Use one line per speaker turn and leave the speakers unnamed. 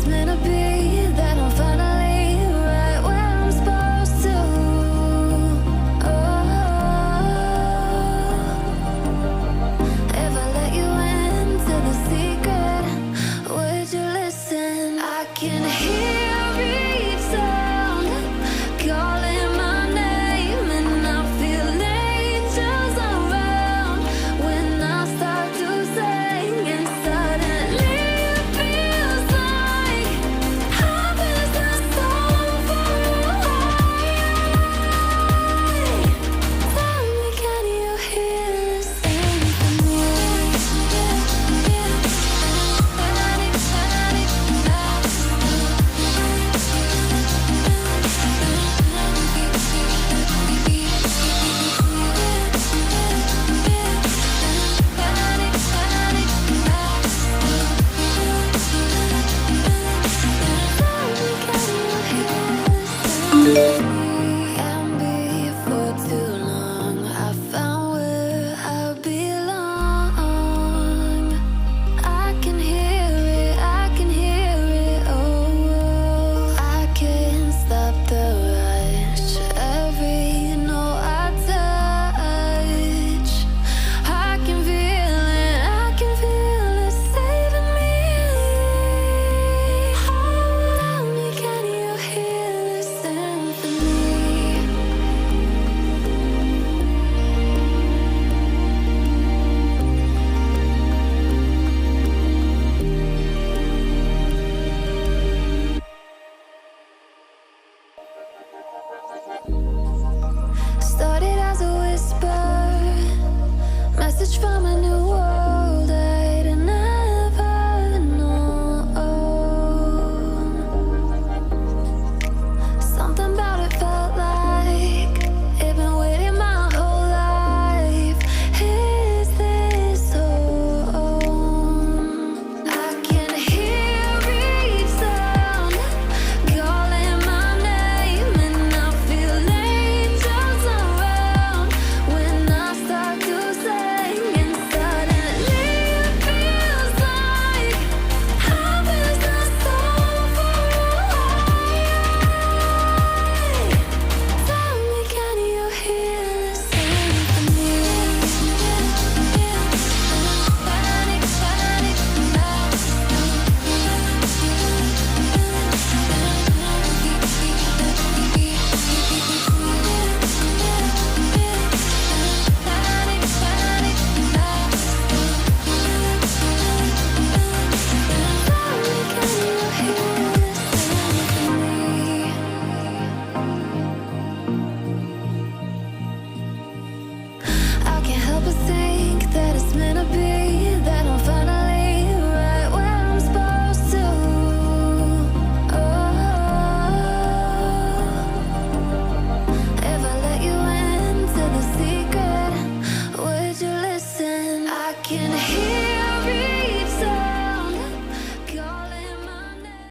it's meant to be, that I'm finally right where I'm supposed to. If I let you into the secret, would you listen? I can hear each sound calling my name, and I feel angels around when I start to sing, and suddenly it feels like heaven is not so far away. Tell me, can you hear the symphony? And before too long, I found where I belong. I can hear it, I can hear it, oh. I can't stop the rush, every note I touch. I can feel it saving me. Tell me, can you hear the symphony? Started as a whisper, message from a new world I'd never known. Something about it felt like it'd been waiting my whole life. Is this home? I can hear each sound calling my name, and I feel angels around when I start to sing, and suddenly it feels like heaven is not so far away. Tell me, can you hear the symphony? I can't help but think that it's meant to be, that I'm finally right where I'm supposed to. If I let you into the secret, would you listen? I can hear